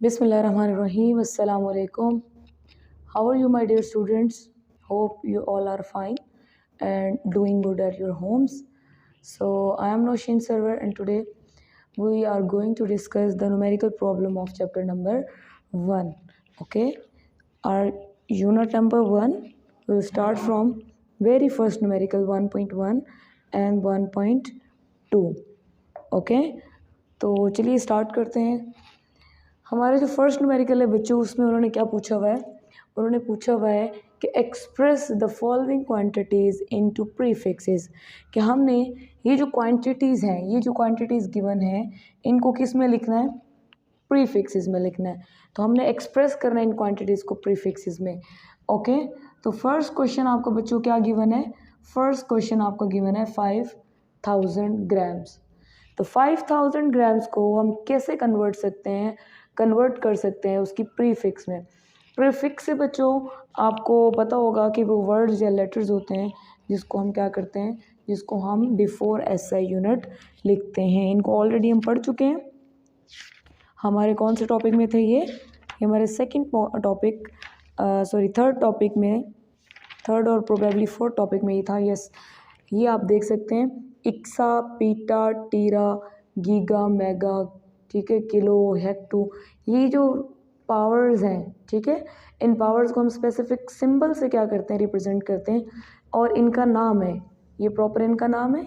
Bismillahirrahmanirrahim. Assalamu alaikum. How are you, my dear students? Hope you all are fine and doing good at your homes. So, I am Noshin Server, and today we are going to discuss the numerical problem of chapter number 1. Okay, our unit number 1 will start from very first numerical 1.1 and 1.2. Okay, तो चलिए start करते हैं। हमारे जो first numerical है बच्चों, उसमें उन्होंने क्या पूछा हुआ है? उन्होंने पूछा हुआ है कि express the following quantities into prefixes, कि हमने ये जो क्वांटिटीज़ हैं, ये जो क्वांटिटीज़ गिवन है, इनको किस में लिखना है? प्रीफिक्सेस में लिखना है। तो हमने एक्सप्रेस करना है इन क्वांटिटीज़ को प्रीफिक्सेस में। ओके, तो फर्स्ट क्वेश्चन आपको बच्चों क्या गिवन है? फर्स्ट क्वेश्चन आपको गिवन है 5000 ग्राम्स। तो 5000 ग्राम्स को हम कैसे कन्वर्ट कर सकते हैं उसकी प्रीफिक्स में। प्रीफिक्स से बच्चों आपको पता होगा कि वो वर्ड्स या लेटर्स होते हैं जिसको हम क्या करते हैं, जिसको हम बिफोर एसआई यूनिट लिखते हैं। इनको ऑलरेडी हम पढ़ चुके हैं। हमारे कौन से टॉपिक में थे ये हमारे थर्ड टॉपिक में, थर्ड और प्रोबेबली फोर्थ टॉपिक में ही था। यस, ये आप देख सकते हैं, इक्सा, पीटा, टीरा, गीगा, मेगा, ठीक है, किलो, हेक्टू, ये जो पावर्स हैं, ठीक है, इन पावर्स को हम स्पेसिफिक सिंबल से क्या करते हैं, रिप्रेजेंट करते हैं, और इनका नाम है, ये प्रॉपर इनका नाम है।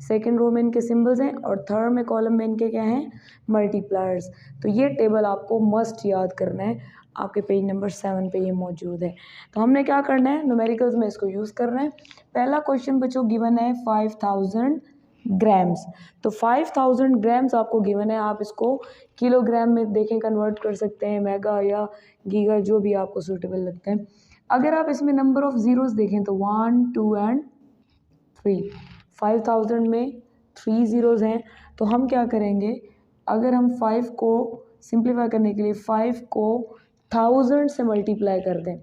सेकेंड रो में इनके सिंबल्स हैं और थर्ड में कॉलम में इनके क्या हैं, मल्टीप्लायर्स। तो ये टेबल आपको मस्ट याद करना है, आपके पेज नंबर 7 पे ये मौजूद है। तो हमने क्या करना है, न्यूमेरिकल्स में इसको यूज़ करना है। पहला क्वेश्चन बच्चों गिवन है 5000 ग्राम्स। तो 5000 ग्राम्स आपको गिवन है, आप इसको किलोग्राम में देखें कन्वर्ट कर सकते हैं, मेगा या गीगा, जो भी आपको सूटेबल लगते हैं। अगर आप इसमें नंबर ऑफ ज़ीरोज़ देखें तो 1, 2 एंड 3। 5000 में 3 ज़ीरोज़ हैं, तो हम क्या करेंगे, अगर हम 5 को सिंप्लीफाई करने के लिए 5 को 1000 से मल्टीप्लाई कर दें,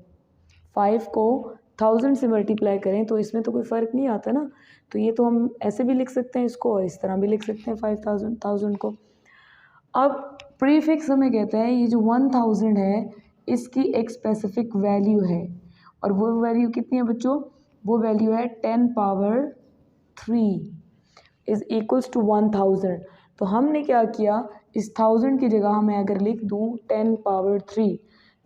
5 को 1000 से मल्टीप्लाई करें, तो इसमें तो कोई फ़र्क नहीं आता ना। तो ये तो हम ऐसे भी लिख सकते हैं इसको, और इस तरह भी लिख सकते हैं 5000 को। अब प्रीफिक्स हमें कहता है ये जो 1000 है, इसकी एक स्पेसिफिक वैल्यू है, और वो वैल्यू कितनी है बच्चों? वो वैल्यू है 10 पावर 3 इज़ इक्वल्स टू 1000। तो हमने क्या किया, इस 1000 की जगह मैं अगर लिख दूँ 10 पावर 3,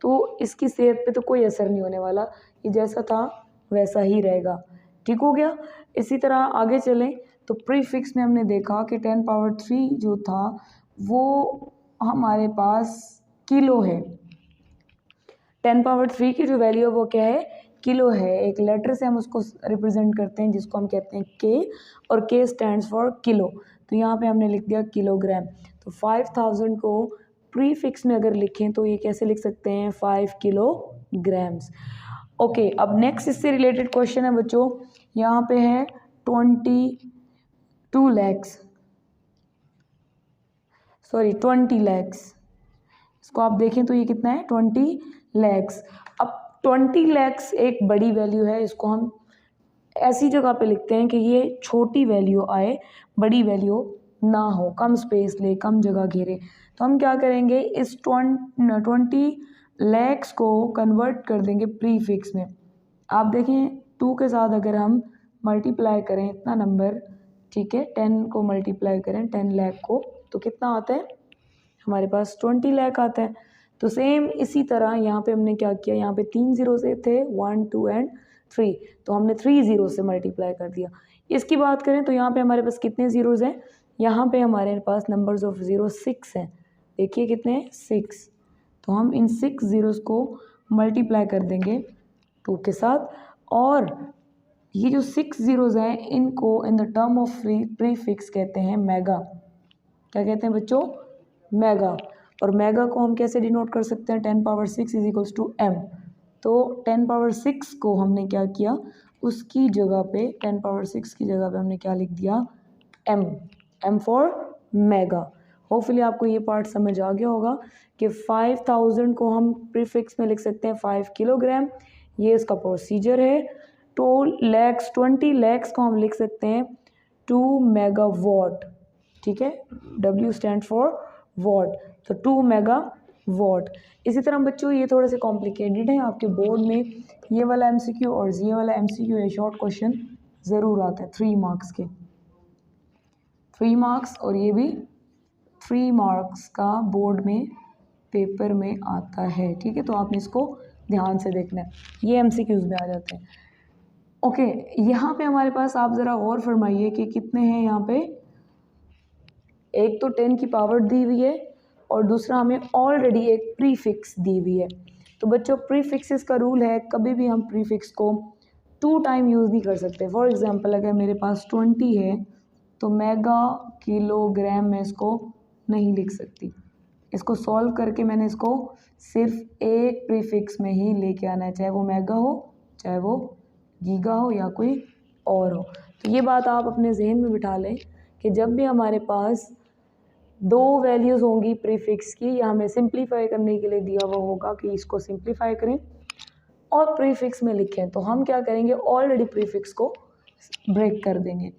तो इसकी सेहत पे तो कोई असर नहीं होने वाला, ये जैसा था वैसा ही रहेगा। ठीक हो गया। इसी तरह आगे चलें तो प्रीफिक्स में हमने देखा कि 10 पावर 3 जो था वो हमारे पास किलो है। 10 पावर 3 की जो वैल्यू है वो क्या है, किलो है। एक लेटर से हम उसको रिप्रेजेंट करते हैं जिसको हम कहते हैं के, और के स्टैंड्स फॉर किलो। तो यहाँ पे हमने लिख दिया किलोग्राम। तो 5000 को प्रीफिक्स में अगर लिखें तो ये कैसे लिख सकते हैं, 5 किलोग्राम्स। ओके, अब नेक्स्ट इससे रिलेटेड क्वेश्चन है बच्चों, यहाँ पे है 20 lakhs। इसको आप देखें तो ये कितना है, 20 lakhs। अब 20 lakhs एक बड़ी वैल्यू है, इसको हम ऐसी जगह पे लिखते हैं कि ये छोटी वैल्यू आए, बड़ी वैल्यू ना हो, कम स्पेस ले, कम जगह घेरे। तो हम क्या करेंगे, इस 20 lakhs को कन्वर्ट कर देंगे प्रीफिक्स में। आप देखें 2 के साथ अगर हम मल्टीप्लाई करें इतना नंबर, ठीक है, 10 को मल्टीप्लाई करें 10 लाख को, तो कितना आता है हमारे पास, 20 लाख आता है। तो सेम इसी तरह यहाँ पे हमने क्या किया, यहाँ पे 3 ज़ीरो से थे, 1, 2 एंड 3, तो हमने 3 ज़ीरो से मल्टीप्लाई कर दिया। इसकी बात करें तो यहाँ पे हमारे पास कितने ज़ीरोज़ हैं, यहाँ पे हमारे पास नंबर्स ऑफ ज़ीरो 6 हैं। देखिए कितने हैं, 6। तो हम इन 6 ज़ीरोज़ को मल्टीप्लाई कर देंगे 2 के साथ, और ये जो 6 ज़ीरोज़ हैं इनको in the term of prefix कहते हैं मेगा। क्या कहते हैं बच्चों, मेगा। और मेगा को हम कैसे डिनोट कर सकते हैं, 10 power 6 is equals to m। तो 10 पावर 6 को हमने क्या किया, उसकी जगह पे 10 पावर 6 की जगह पे हमने क्या लिख दिया, m फॉर मेगा। होपफुली आपको ये पार्ट समझ आ गया होगा कि 5000 को हम प्रीफिक्स में लिख सकते हैं 5 किलोग्राम, ये इसका प्रोसीजर है। 20 lakhs को हम लिख सकते हैं 2 मेगावाट, ठीक है, W स्टैंड फॉर वॉट, तो 2 मेगावाट वॉट। इसी तरह बच्चों ये थोड़े से कॉम्प्लिकेटेड है, आपके बोर्ड में ये वाला एमसीक्यू और ये वाला एमसीक्यू है, शॉर्ट क्वेश्चन ज़रूर आता है 3 मार्क्स के, 3 मार्क्स, और ये भी 3 मार्क्स का बोर्ड में पेपर में आता है। ठीक है, तो आपने इसको ध्यान से देखना है, ये एमसीक्यूज़ में आ जाते हैं। ओके, यहाँ पे हमारे पास आप ज़रा और फरमाइए कि कितने हैं यहाँ पे। एक तो 10 की पावर दी हुई है और दूसरा हमें ऑलरेडी एक प्रीफिक्स दी हुई है। तो बच्चों प्रीफिक्सेस का रूल है, कभी भी हम प्रीफिक्स को 2 टाइम यूज़ नहीं कर सकते। फॉर एग्जांपल अगर मेरे पास 20 है तो मेगा किलोग्राम में इसको नहीं लिख सकती। इसको सॉल्व करके मैंने इसको सिर्फ एक प्रीफिक्स में ही लेके आना है, चाहे वो मेगा हो, चाहे वो गीगा हो या कोई और हो। तो ये बात आप अपने जहन में बिठा लें कि जब भी हमारे पास 2 वैल्यूज़ होंगी प्रीफिक्स की, या हमें सिंप्लीफाई करने के लिए दिया हुआ होगा कि इसको सिंप्लीफाई करें और प्रीफिक्स में लिखें, तो हम क्या करेंगे, ऑलरेडी प्रीफिक्स को ब्रेक कर देंगे।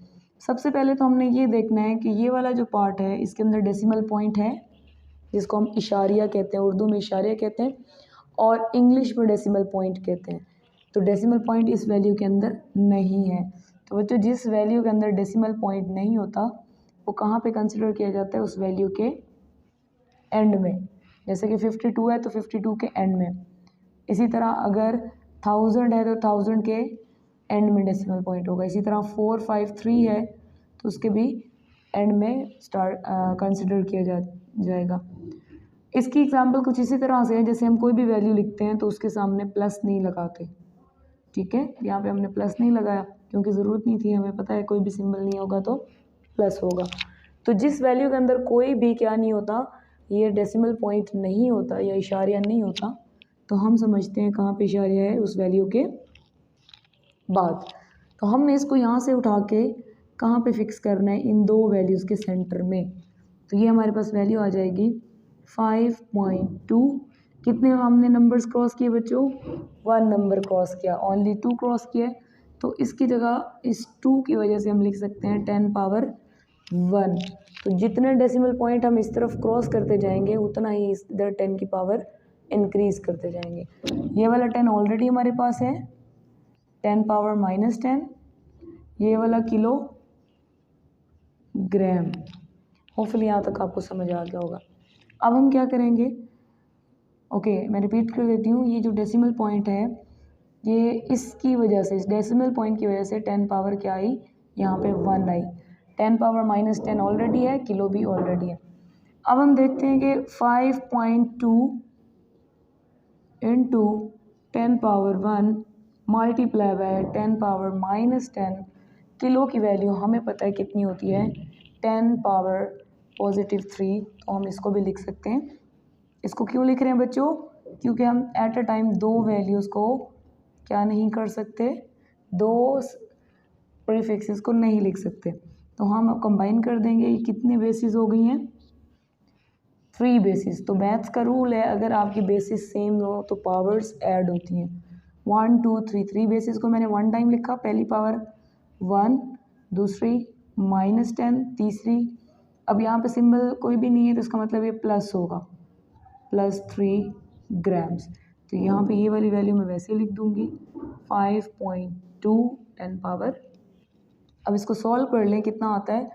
सबसे पहले तो हमने ये देखना है कि ये वाला जो पार्ट है इसके अंदर डेसिमल पॉइंट है, जिसको हम इशारिया कहते हैं, उर्दू में इशारिया कहते हैं और इंग्लिश में डेसिमल पॉइंट कहते हैं। तो डेसिमल पॉइंट इस वैल्यू के अंदर नहीं है। तो बच्चों जिस वैल्यू के अंदर डेसिमल पॉइंट नहीं होता वो कहाँ पे कंसिडर किया जाता है, उस वैल्यू के एंड में। जैसे कि 52 है तो 52 के एंड में। इसी तरह अगर 1000 है तो 1000 के एंड में डेसिमल पॉइंट होगा। इसी तरह 453 है तो उसके भी एंड में कंसिडर किया जाएगा। इसकी एग्जांपल कुछ इसी तरह से है, जैसे हम कोई भी वैल्यू लिखते हैं तो उसके सामने प्लस नहीं लगाते। ठीक है, यहाँ पे हमने प्लस नहीं लगाया क्योंकि ज़रूरत नहीं थी, हमें पता है कोई भी सिंबल नहीं होगा तो प्लस होगा। तो जिस वैल्यू के अंदर कोई भी क्या नहीं होता, ये डेसिमल पॉइंट नहीं होता या इशारिया नहीं होता, तो हम समझते हैं कहाँ पे इशारिया है, उस वैल्यू के बाद। तो हमने इसको यहाँ से उठा के कहाँ पे फिक्स करना है, इन 2 वैल्यूज़ के सेंटर में। तो ये हमारे पास वैल्यू आ जाएगी 5.2। कितने हमने नंबर्स क्रॉस किए बच्चों, 1 नंबर क्रॉस किया, ओनली 2 क्रॉस किया। तो इसकी जगह इस 2 की वजह से हम लिख सकते हैं 10 पावर 1। तो जितने डेसिमल पॉइंट हम इस तरफ क्रॉस करते जाएंगे उतना ही इधर 10 की पावर इंक्रीज करते जाएंगे। ये वाला 10 ऑलरेडी हमारे पास है, 10 पावर -10, ये वाला किलो ग्राम। होपफुली यहाँ तक आपको समझ आ गया होगा। अब हम क्या करेंगे, ओके मैं रिपीट कर देती हूँ, ये जो डेसिमल पॉइंट है ये इसकी वजह से, इस डेसिमल पॉइंट की वजह से 10 पावर क्या आई, यहाँ पे 1 आई। 10 पावर -10 ऑलरेडी है, किलो भी ऑलरेडी है। अब हम देखते हैं कि 5.2 into 10 power 1 multiply by 10 power -10, kilo की वैल्यू हमें पता है कितनी होती है, 10 पावर +3। तो हम इसको भी लिख सकते हैं। इसको क्यों लिख रहे हैं बच्चों, क्योंकि हम एट अ टाइम 2 वैल्यूज़ को क्या नहीं कर सकते, 2 प्रीफिक्सेस को नहीं लिख सकते। तो हम अब कंबाइन कर देंगे, ये कितनी बेसिस हो गई हैं, 3 बेसिस। तो मैथ्स का रूल है, अगर आपकी बेसिस सेम हो तो पावर्स ऐड होती हैं। 1 2 3, 3 बेसिस को मैंने 1 टाइम लिखा, पहली पावर 1, दूसरी -10, तीसरी, अब यहाँ पे सिंबल कोई भी नहीं है तो इसका मतलब ये प्लस होगा, +3 ग्राम्स। तो यहाँ पे ये वाली वैल्यू मैं वैसे लिख दूँगी 5.2 10 पावर। अब इसको सॉल्व कर लें, कितना आता है,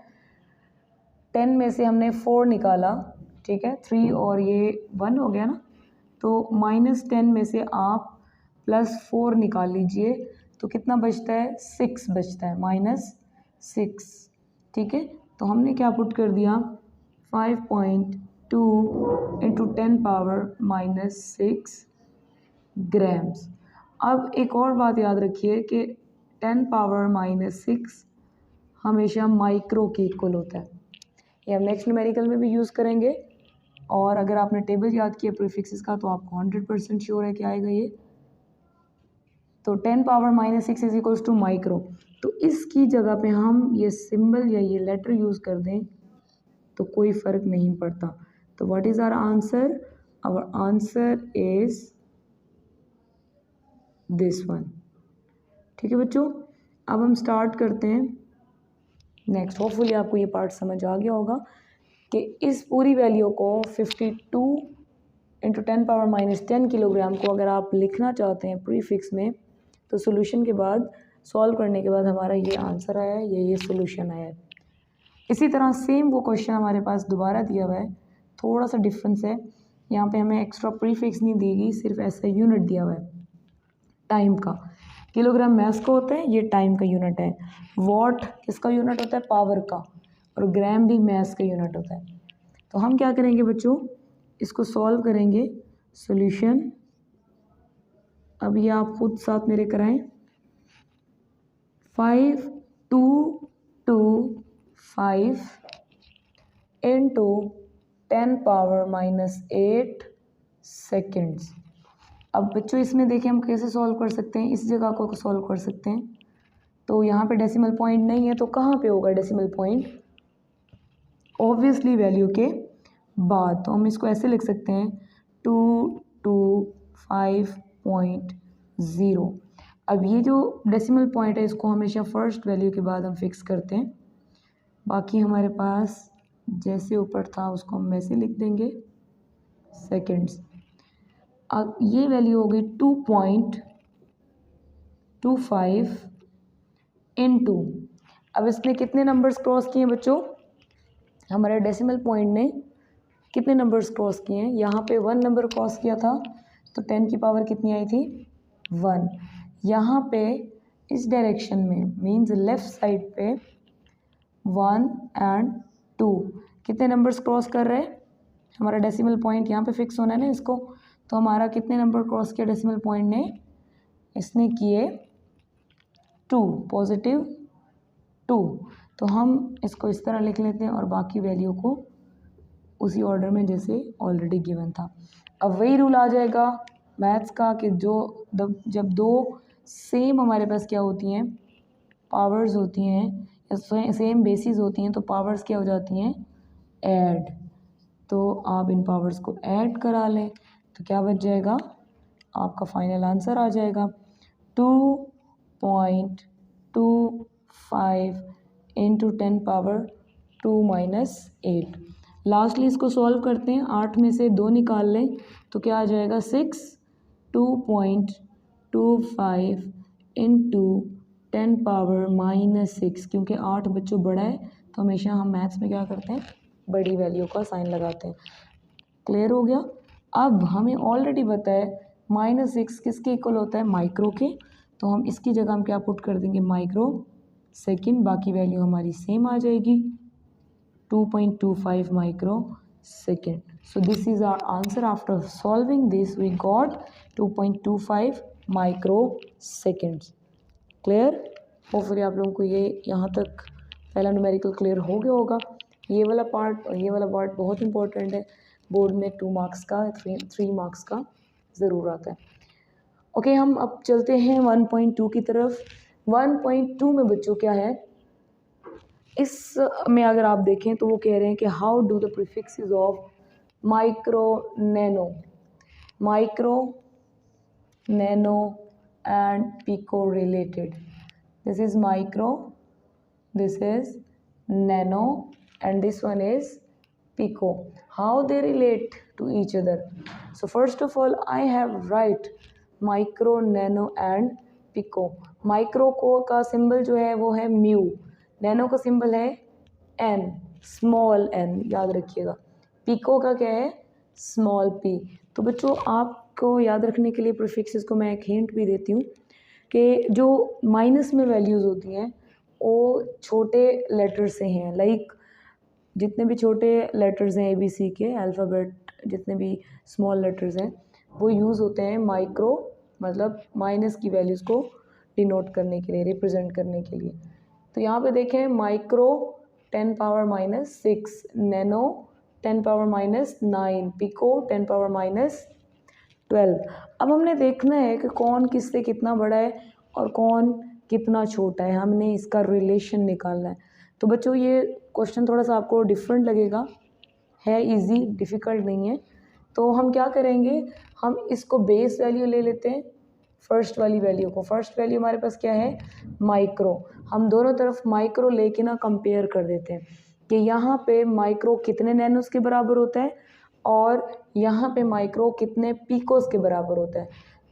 10 में से हमने 4 निकाला, ठीक है, 3 और ये 1 हो गया ना, तो -10 में से आप +4 निकाल लीजिए तो कितना बचता है, 6 बचता है, -6। ठीक है, तो हमने क्या पुट कर दिया, 5.2 इंटू 10 पावर -6 ग्राम्स। अब एक और बात याद रखिए कि 10 पावर -6 हमेशा माइक्रो के इक्वल होता है। ये हम नेक्स्ट न्यूमेरिकल में भी यूज़ करेंगे, और अगर आपने टेबल याद किया प्रीफिक्सेस का तो आपको 100% श्योर है कि आएगा ये। तो 10 power -6 is equals to micro. तो इसकी जगह पे हम ये सिंबल या ये लेटर यूज़ कर दें तो कोई फ़र्क नहीं पड़ता। तो what is our answer, our answer is this one. ठीक है बच्चों, अब हम स्टार्ट करते हैं नेक्स्ट। होपफुली आपको ये पार्ट समझ आ गया होगा कि इस पूरी वैल्यू को 52 इंटू 10⁻⁻10 किलोग्राम को अगर आप लिखना चाहते हैं प्रीफिक्स में, तो सोल्यूशन के बाद सॉल्व करने के बाद हमारा ये आंसर आया है, ये सोल्यूशन आया है। इसी तरह सेम वो क्वेश्चन हमारे पास दोबारा दिया हुआ है, थोड़ा सा डिफरेंस है। यहाँ पे हमें एक्स्ट्रा प्रीफिक्स नहीं दी गई, सिर्फ ऐसा यूनिट दिया हुआ है टाइम का। किलोग्राम मैस का होता है, ये टाइम का यूनिट है। वॉट किसका यूनिट होता है? पावर का। और ग्राम भी मैस का यूनिट होता है। तो हम क्या करेंगे बच्चों, इसको सॉल्व करेंगे। सॉल्यूशन अब ये आप खुद साथ मेरे कराएं। 5/2/5 इंटू 10⁻⁻8 सेकेंड्स। अब बच्चों इसमें देखिए हम कैसे सॉल्व कर सकते हैं, इस जगह को सॉल्व कर सकते हैं। तो यहाँ पे डेसिमल पॉइंट नहीं है, तो कहाँ पे होगा डेसिमल पॉइंट? ऑब्वियसली वैल्यू के बाद। तो हम इसको ऐसे लिख सकते हैं 225.0। अब ये जो डेसिमल पॉइंट है इसको हमेशा फर्स्ट वैल्यू के बाद हम फिक्स करते हैं। बाकी हमारे पास जैसे ऊपर था उसको हम वैसे लिख देंगे सेकेंड्स। अब ये वैल्यू होगी 2.25 इंटू, अब इसने कितने नंबर्स क्रॉस किए हैं बच्चों? हमारे डेसिमल पॉइंट ने कितने नंबर्स क्रॉस किए हैं? यहाँ पे 1 नंबर क्रॉस किया था, तो 10 की पावर कितनी आई थी? 1। यहाँ पे इस डायरेक्शन में मीन्स लेफ़्ट साइड पे 1 एंड 2 कितने नंबर्स क्रॉस कर रहे हैं? हमारा डेसिमल पॉइंट यहाँ पे फिक्स होना है ना इसको। तो हमारा कितने नंबर क्रॉस किया डेसिमल पॉइंट ने? इसने किए 2, पॉजिटिव 2। तो हम इसको इस तरह लिख लेते हैं और बाकी वैल्यू को उसी ऑर्डर में जैसे ऑलरेडी गिवन था। अब वही रूल आ जाएगा मैथ्स का कि जब दो सेम हमारे पास क्या होती हैं, पावर्स होती हैं या सेम बेसिस होती हैं, तो पावर्स क्या हो जाती हैं? ऐड। तो आप इन पावर्स को ऐड करा लें तो क्या बच जाएगा? आपका फाइनल आंसर आ जाएगा 2.25 इंटू 10⁻2-8। लास्टली इसको सॉल्व करते हैं। 8 में से 2 निकाल लें तो क्या आ जाएगा? 6। 2.25 इंटू 10⁻⁻6, क्योंकि 8 बच्चों बड़ा है तो हमेशा हम मैथ्स में क्या करते हैं? बड़ी वैल्यू का साइन लगाते हैं। क्लियर हो गया? अब हमें ऑलरेडी पता है -6 किसके इक्वल होता है? माइक्रो के। तो हम इसकी जगह हम क्या पुट कर देंगे? Micro second. बाकी वैल्यू हमारी सेम आ जाएगी 2.25 micro second. So this is our answer. After solving this we got 2.25 micro seconds. Clear? Hopefully आप लोगों को ये यहाँ तक पहला न्यूमेरिकल क्लियर हो गया होगा। ये वाला पार्ट और ये वाला पार्ट बहुत इंपॉर्टेंट है, बोर्ड में 2 मार्क्स का 3 मार्क्स का ज़रूर आता है। ओके, हम अब चलते हैं 1.2 की तरफ। 1.2 में बच्चों क्या है, इस में अगर आप देखें तो वो कह रहे हैं कि how do the prefixes of micro nano and pico related. This is micro, this is nano, and this one is pico. How they relate to each other? So first of all I have write micro, nano and pico. Micro को का symbol जो है वो है mu, nano का symbol है n, small n, याद रखिएगा। पिको का क्या है? Small p। तो बच्चों आपको याद रखने के लिए प्रीफिक्सेस को मैं एक हिंट भी देती हूँ कि जो माइनस में वैल्यूज़ होती हैं वो छोटे लेटर से हैं। लाइक जितने भी छोटे लेटर्स हैं ABC के अल्फ़ाबेट, जितने भी स्मॉल लेटर्स हैं वो यूज़ होते हैं माइक्रो, मतलब माइनस की वैल्यूज़ को डिनोट करने के लिए, रिप्रेजेंट करने के लिए। तो यहाँ पे देखें माइक्रो 10⁻⁻6, नैनो 10⁻⁻9, पिको 10⁻⁻12। अब हमने देखना है कि कौन किससे कितना बड़ा है और कौन कितना छोटा है, हमने इसका रिलेशन निकालना है। तो बच्चों ये क्वेश्चन थोड़ा सा आपको डिफरेंट लगेगा, है इजी, डिफ़िकल्ट नहीं है। तो हम क्या करेंगे, हम इसको बेस वैल्यू ले लेते हैं, फर्स्ट वाली वैल्यू को। फर्स्ट वैल्यू हमारे पास क्या है? माइक्रो। हम दोनों तरफ माइक्रो लेके ना कंपेयर कर देते हैं कि यहाँ पे माइक्रो कितने नैनोस के बराबर होता है और यहाँ पे माइक्रो कितने पिकोस के बराबर होता है।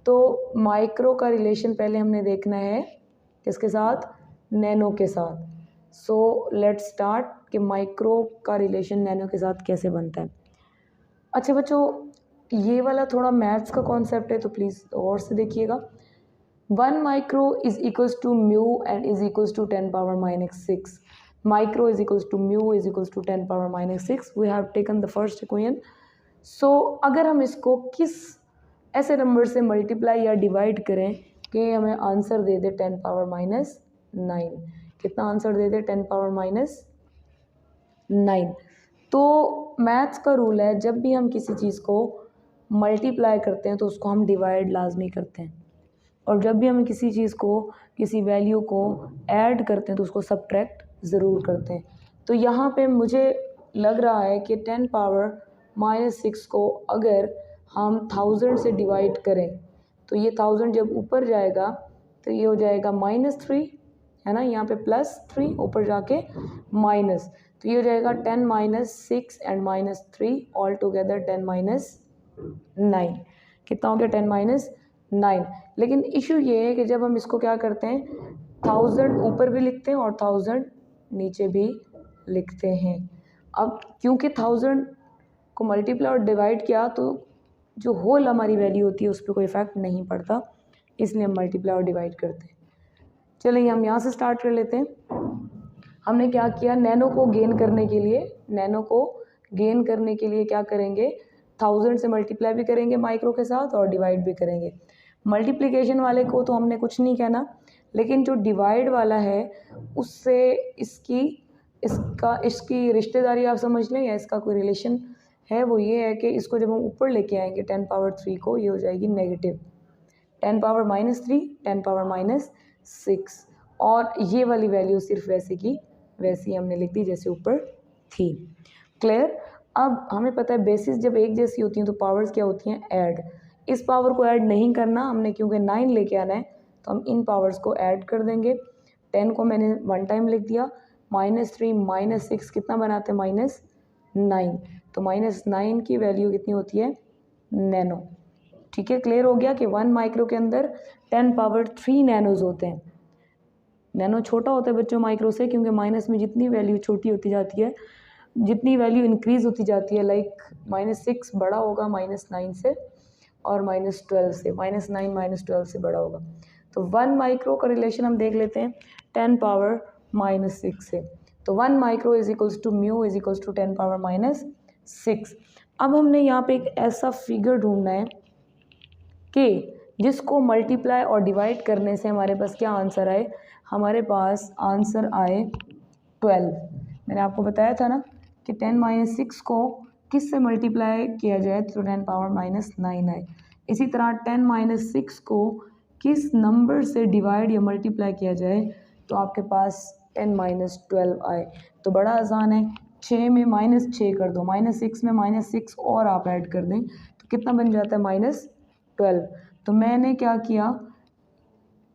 तो माइक्रो का रिलेशन पहले हमने देखना है किसके साथ, नैनो के साथ। सो लेट्स स्टार्ट कि माइक्रो का रिलेशन नैनो के साथ कैसे बनता है। अच्छा बच्चों, ये वाला थोड़ा मैथ्स का कॉन्सेप्ट है तो प्लीज़ और से देखिएगा। 1 micro is equals to mu and is equals to 10 power minus 6. Micro is equals to mu is equals to 10 power minus 6. We have taken the first equation. So अगर हम इसको किस ऐसे नंबर से मल्टीप्लाई या डिवाइड करें कि हमें आंसर दे दे 10 पावर माइनस 9। कितना आंसर दे दे 10 पावर माइनस 9। तो मैथ्स का रूल है, जब भी हम किसी चीज़ को मल्टीप्लाई करते हैं तो उसको हम डिवाइड लाजमी करते हैं, और जब भी हम किसी चीज़ को, किसी वैल्यू को ऐड करते हैं तो उसको सब्ट्रैक्ट ज़रूर करते हैं। तो यहाँ पे मुझे लग रहा है कि 10 पावर माइनस 6 को अगर हम 1000 से डिवाइड करें तो ये 1000 जब ऊपर जाएगा तो ये हो जाएगा -3, है ना, यहाँ पे +3 ऊपर जाके माइनस, तो ये हो जाएगा 10 minus 6 and -3 all together 10 minus 9। कितना हो गया 10 माइनस 9। लेकिन इशू ये है कि जब हम इसको क्या करते हैं, 1000 ऊपर भी लिखते हैं और 1000 नीचे भी लिखते हैं। अब क्योंकि 1000 को मल्टीप्लाई और डिवाइड किया तो जो होल हमारी वैल्यू होती है उस पर कोई इफेक्ट नहीं पड़ता, इसलिए हम मल्टीप्लाई और डिवाइड करते हैं। चलिए हम यहाँ से स्टार्ट कर लेते हैं। हमने क्या किया, नैनो को गेन करने के लिए क्या करेंगे, 1000 से मल्टीप्लाई भी करेंगे माइक्रो के साथ और डिवाइड भी करेंगे। मल्टीप्लिकेशन वाले को तो हमने कुछ नहीं कहना, लेकिन जो डिवाइड वाला है उससे इसकी रिश्तेदारी आप समझ लें या इसका कोई रिलेशन है, वो ये है कि इसको जब हम ऊपर लेके आएंगे 10 पावर 3 को, ये हो जाएगी negative 10 power minus 3, 10 power minus 6, और ये वाली वैल्यू सिर्फ वैसे की वैसी हमने लिख दी जैसे ऊपर थी। क्लियर। अब हमें पता है बेसिस जब एक जैसी होती हैं तो पावर्स क्या होती हैं, ऐड। इस पावर को ऐड नहीं करना हमने, क्योंकि 9 लेके आना है, तो हम इन पावर्स को ऐड कर देंगे। 10 को मैंने 1 टाइम लिख दिया, -3 -6 कितना बनाते हैं, -9, तो -9 की वैल्यू कितनी होती है, नैनो। ठीक है, क्लियर हो गया कि 1 माइक्रो के अंदर 10 पावर 3 नैनोज होते हैं। नैनो छोटा होता है बच्चों माइक्रो से, क्योंकि माइनस में जितनी वैल्यू छोटी होती जाती है, जितनी वैल्यू इंक्रीज होती जाती है, लाइक -6 बड़ा होगा -9 से, और -12 से, -9 -12 से बड़ा होगा। तो 1 माइक्रो का रिलेशन हम देख लेते हैं 10 पावर -6 से। तो 1 micro is equals to mu is equals to 10 power -6। अब हमने यहाँ पे एक ऐसा फिगर ढूंढना है कि जिसको मल्टीप्लाई और डिवाइड करने से हमारे पास क्या आंसर आए, हमारे पास आंसर आए 12। मैंने आपको बताया था ना कि 10 6 को किस से मल्टीप्लाई किया जाए तो 10 पावर -9 आए। इसी तरह 10 6 को किस नंबर से डिवाइड या मल्टीप्लाई किया जाए तो आपके पास 10 12 आए। तो बड़ा आसान है, 6 में -6 कर दो, -6 में -6 और आप ऐड कर दें तो कितना बन जाता है, -12। तो मैंने क्या किया,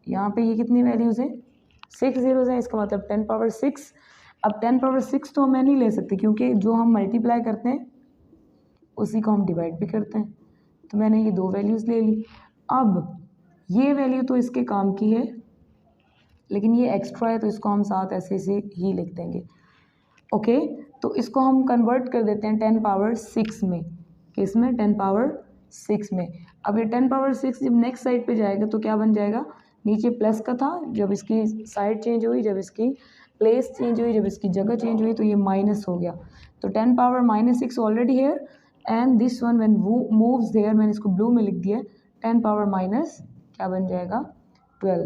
यहाँ पे ये कितनी वैल्यूज़ हैं, 6 जीरोज़ हैं, इसका मतलब 10 पावर 6। अब 10 पावर 6 तो मैं नहीं ले सकती, क्योंकि जो हम मल्टीप्लाई करते हैं उसी को हम डिवाइड भी करते हैं। तो मैंने ये 2 वैल्यूज़ ले ली। अब ये वैल्यू तो इसके काम की है, लेकिन ये एक्स्ट्रा है तो इसको हम साथ ऐसे से ही लिख देंगे। ओके, तो इसको हम कन्वर्ट कर देते हैं 10 पावर 6 में। किसमें, 10 पावर 6 में। अब ये 10 पावर 6 जब नेक्स्ट साइड पे जाएगा तो क्या बन जाएगा, नीचे प्लस का था, जब इसकी साइड चेंज हुई, जब इसकी प्लेस चेंज हुई, जब इसकी जगह चेंज हुई तो ये माइनस हो गया। तो 10 power -6 already here and this one when moves there, मैंने इसको ब्लू में लिख दिया, 10 पावर माइनस क्या बन जाएगा, 12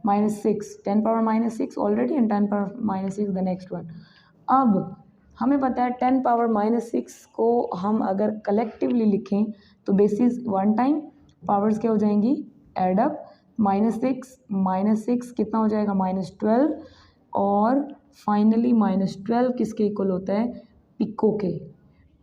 -6, 10 power -6 already and 10 power -6 the next one. अब हमें पता है 10 पावर -6 को हम अगर कलेक्टिवली लिखें तो बेसिस 1 टाइम, पावर्स क्या हो जाएंगी, एड अप, -6 कितना हो जाएगा, -12, और फाइनली -12 किसके इक्वल होता है, पिको के।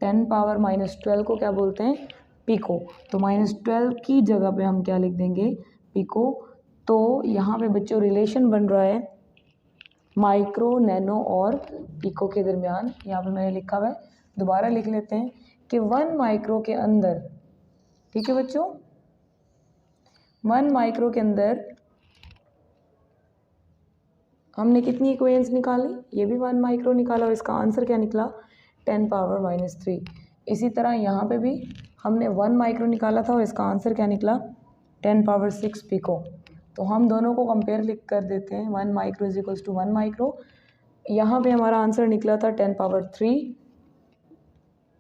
10 पावर -12 को क्या बोलते हैं, पिको। तो -12 की जगह पे हम क्या लिख देंगे, पिको। तो यहाँ पे बच्चों रिलेशन बन रहा है माइक्रो, नैनो और पिको के दरमियान। यहाँ पे मैंने लिखा हुआ है, दोबारा लिख लेते हैं कि 1 माइक्रो के अंदर, ठीक है बच्चों, 1 माइक्रो के अंदर हमने कितनी इक्वेशंस निकाली, ये भी 1 माइक्रो निकाला और इसका आंसर क्या निकला 10⁻³ इसी तरह यहाँ पे भी हमने 1 माइक्रो निकाला था और इसका आंसर क्या निकला 10⁻6 पिको। तो हम दोनों को कंपेयर लिख कर देते हैं, 1 micro is equals to 1 micro. यहाँ पे हमारा आंसर निकला था 10⁻³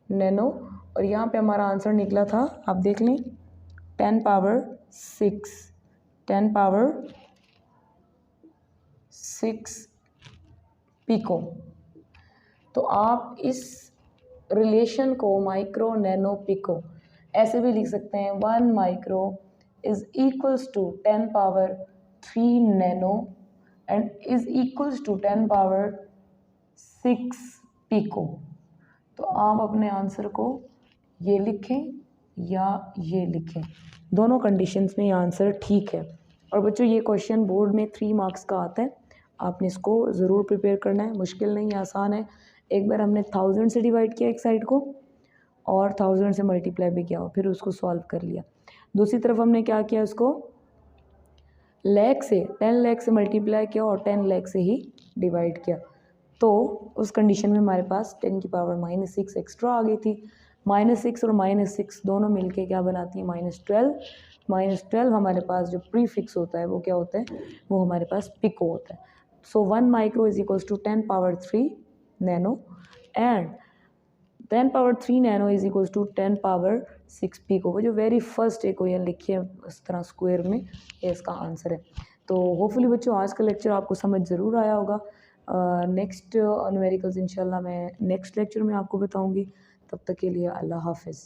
नैनो और यहाँ पे हमारा आंसर निकला था, आप देख लें 10⁻6 पिको। तो आप इस रिलेशन को माइक्रो नैनो पिको ऐसे भी लिख सकते हैं, 1 micro is equals to 10⁻³ nano and is equals to 10⁻6 pico. तो आप अपने आंसर को ये लिखें या ये लिखें, दोनों कंडीशंस में ये आंसर ठीक है। और बच्चों ये क्वेश्चन बोर्ड में 3 मार्क्स का आता है, आपने इसको ज़रूर प्रिपेयर करना है, मुश्किल नहीं है, आसान है। एक बार हमने 1000 से डिवाइड किया एक साइड को और 1000 से मल्टीप्लाई भी किया, फिर उसको सॉल्व कर लिया। दूसरी तरफ हमने क्या किया, उसको लाख से 10 लाख से मल्टीप्लाई किया और 10 लाख से ही डिवाइड किया। तो उस कंडीशन में हमारे पास 10⁻⁻6 एक्स्ट्रा आ गई थी। -6 और -6 दोनों मिलके क्या बनाती है -12। -12 हमारे पास जो प्रीफिक्स होता है वो क्या होता है, वो हमारे पास पिको होता है। So 1 micro is equals to 10⁻³ nano and 10⁻³ nano is equals to 10⁻6 pico. वो जो वेरी फर्स्ट इक्वेशन लिखी है इस तरह स्क्वायर में, ये इसका आंसर है। तो होपफुली बच्चों आज का लेक्चर आपको समझ ज़रूर आया होगा। नेक्स्ट न्यूमेरिकल्स इंशाल्लाह मैं नेक्स्ट लेक्चर में आपको बताऊंगी। तब तक के लिए अल्लाह हाफिज़।